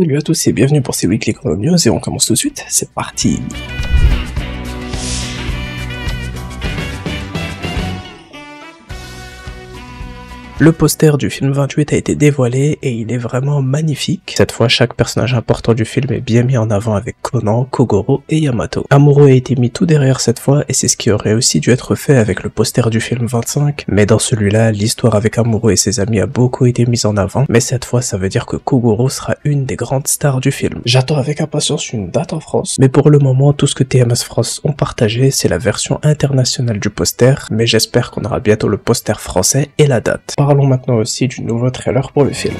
Salut à tous et bienvenue pour ces Weekly Chrono News et on commence tout de suite, c'est parti. Le poster du film 28 a été dévoilé et il est vraiment magnifique. Cette fois, chaque personnage important du film est bien mis en avant avec Conan, Kogoro et Yamato. Amuro a été mis tout derrière cette fois et c'est ce qui aurait aussi dû être fait avec le poster du film 25, mais dans celui-là, l'histoire avec Amuro et ses amis a beaucoup été mise en avant, mais cette fois, ça veut dire que Kogoro sera une des grandes stars du film. J'attends avec impatience une date en France, mais pour le moment, tout ce que TMS France ont partagé, c'est la version internationale du poster, mais j'espère qu'on aura bientôt le poster français et la date. Parlons maintenant aussi du nouveau trailer pour le film.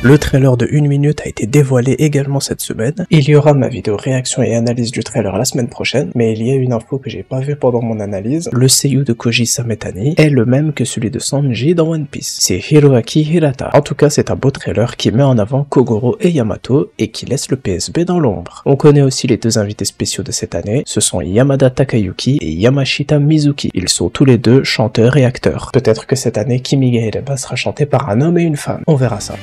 Le trailer de 1 minute a été dévoilé également cette semaine. Il y aura ma vidéo réaction et analyse du trailer la semaine prochaine, mais il y a une info que j'ai pas vue pendant mon analyse. Le seiyuu de Koji Sametani est le même que celui de Sanji dans One Piece. C'est Hiroaki Hirata. En tout cas, c'est un beau trailer qui met en avant Kogoro et Yamato et qui laisse le PSB dans l'ombre. On connaît aussi les deux invités spéciaux de cette année. Ce sont Yamada Takayuki et Yamashita Mizuki. Ils sont tous les deux chanteurs et acteurs. Peut-être que cette année, Kimi ga Ereba sera chanté par un homme et une femme. On verra ça.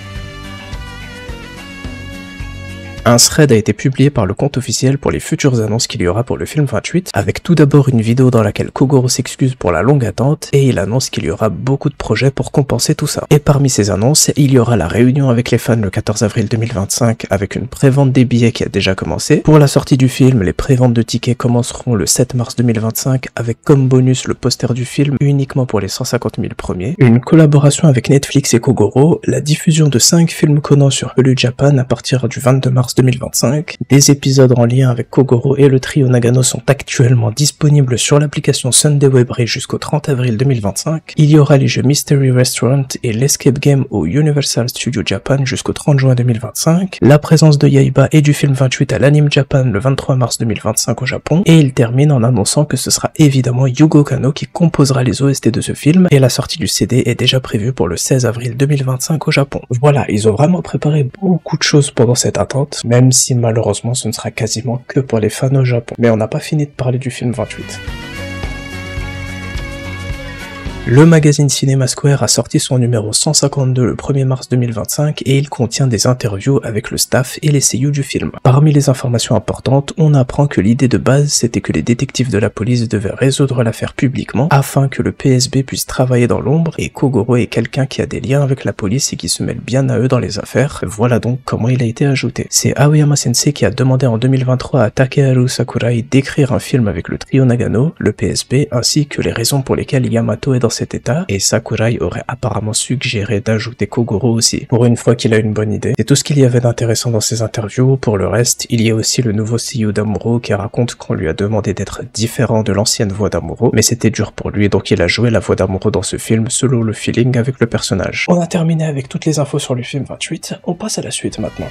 Un thread a été publié par le compte officiel pour les futures annonces qu'il y aura pour le film 28, avec tout d'abord une vidéo dans laquelle Kogoro s'excuse pour la longue attente, et il annonce qu'il y aura beaucoup de projets pour compenser tout ça. Et parmi ces annonces, il y aura la réunion avec les fans le 14 avril 2025, avec une prévente des billets qui a déjà commencé. Pour la sortie du film, les préventes de tickets commenceront le 7 mars 2025, avec comme bonus le poster du film uniquement pour les 150 000 premiers, une collaboration avec Netflix et Kogoro, la diffusion de 5 films Conan sur Hulu Japan à partir du 22 mars 2025. Des épisodes en lien avec Kogoro et le trio Nagano sont actuellement disponibles sur l'application Sunday Webray jusqu'au 30 avril 2025. Il y aura les jeux Mystery Restaurant et l'Escape Game au Universal Studio Japan jusqu'au 30 juin 2025. La présence de Yaiba et du film 28 à l'Anime Japan le 23 mars 2025 au Japon. Et il termine en annonçant que ce sera évidemment Yugo Kanno qui composera les OST de ce film et la sortie du CD est déjà prévue pour le 16 avril 2025 au Japon. Voilà, ils ont vraiment préparé beaucoup de choses pendant cette attente. Même si malheureusement ce ne sera quasiment que pour les fans au Japon. Mais on n'a pas fini de parler du film 28. Le magazine Cinema Square a sorti son numéro 152 le 1er mars 2025 et il contient des interviews avec le staff et les seiyuu du film. Parmi les informations importantes, on apprend que l'idée de base c'était que les détectives de la police devaient résoudre l'affaire publiquement afin que le PSB puisse travailler dans l'ombre et Kogoro est quelqu'un qui a des liens avec la police et qui se mêle bien à eux dans les affaires. Voilà donc comment il a été ajouté. C'est Aoyama Sensei qui a demandé en 2023 à Takeharu Sakurai d'écrire un film avec le trio Nagano, le PSB, ainsi que les raisons pour lesquelles Yamato est dans cet état, et Sakurai aurait apparemment suggéré d'ajouter Kogoro aussi. Pour une fois qu'il a une bonne idée. C'est tout ce qu'il y avait d'intéressant dans ces interviews. Pour le reste, il y a aussi le nouveau seiyuu d'Amuro qui raconte qu'on lui a demandé d'être différent de l'ancienne voix d'Amuro, mais c'était dur pour lui, donc il a joué la voix d'Amuro dans ce film selon le feeling avec le personnage. On a terminé avec toutes les infos sur le film 28, on passe à la suite maintenant.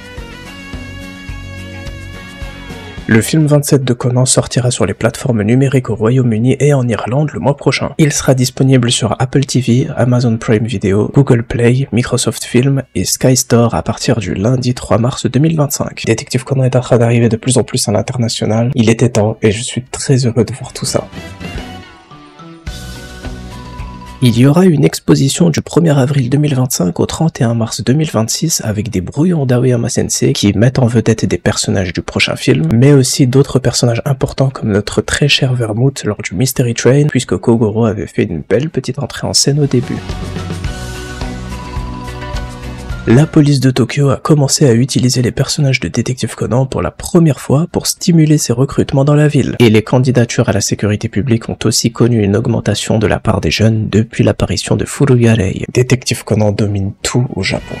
Le film 27 de Conan sortira sur les plateformes numériques au Royaume-Uni et en Irlande le mois prochain. Il sera disponible sur Apple TV, Amazon Prime Video, Google Play, Microsoft Film et Sky Store à partir du lundi 3 mars 2025. Détective Conan est en train d'arriver de plus en plus à l'international. Il était temps et je suis très heureux de voir tout ça. Il y aura une exposition du 1er avril 2025 au 31 mars 2026 avec des brouillons d'Aoyama Sensei qui mettent en vedette des personnages du prochain film, mais aussi d'autres personnages importants comme notre très cher Vermouth lors du Mystery Train, puisque Kogoro avait fait une belle petite entrée en scène au début. La police de Tokyo a commencé à utiliser les personnages de Détective Conan pour la première fois pour stimuler ses recrutements dans la ville. Et les candidatures à la sécurité publique ont aussi connu une augmentation de la part des jeunes depuis l'apparition de Furuya Rei. Détective Conan domine tout au Japon.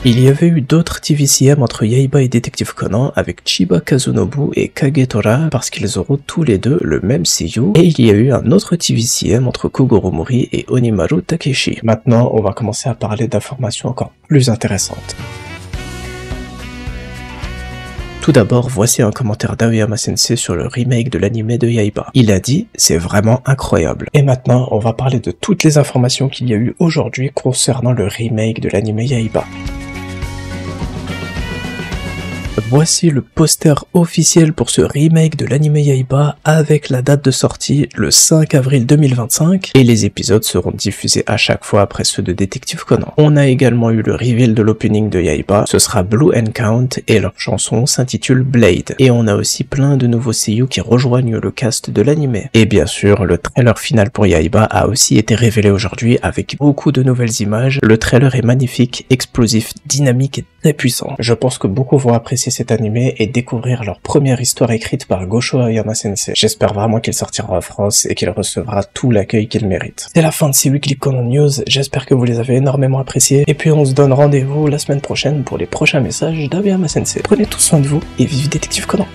Il y avait eu d'autres TVCM entre Yaiba et Détective Conan avec Chiba Kazunobu et Kagetora parce qu'ils auront tous les deux le même seiyuu, et il y a eu un autre TVCM entre Kogoro Mori et Onimaru Takeshi. Maintenant, on va commencer à parler d'informations encore plus intéressantes. Tout d'abord, voici un commentaire d'Aoyama Sensei sur le remake de l'anime de Yaiba. Il a dit « C'est vraiment incroyable ». Et maintenant, on va parler de toutes les informations qu'il y a eu aujourd'hui concernant le remake de l'anime Yaiba. Voici le poster officiel pour ce remake de l'anime Yaiba avec la date de sortie le 5 avril 2025 et les épisodes seront diffusés à chaque fois après ceux de Détective Conan. On a également eu le reveal de l'opening de Yaiba, ce sera Blue Count et leur chanson s'intitule Blade. Et on a aussi plein de nouveaux seiyuu qui rejoignent le cast de l'anime. Et bien sûr, le trailer final pour Yaiba a aussi été révélé aujourd'hui avec beaucoup de nouvelles images. Le trailer est magnifique, explosif, dynamique et très puissant. Je pense que beaucoup vont apprécier cet animé et découvrir leur première histoire écrite par Gosho Aoyama Sensei. J'espère vraiment qu'il sortira en France et qu'il recevra tout l'accueil qu'il mérite. C'est la fin de ces Weekly Conan News, j'espère que vous les avez énormément appréciés et puis on se donne rendez-vous la semaine prochaine pour les prochains messages d'Aoyama Sensei. Prenez tout soin de vous et vive Détective Conan.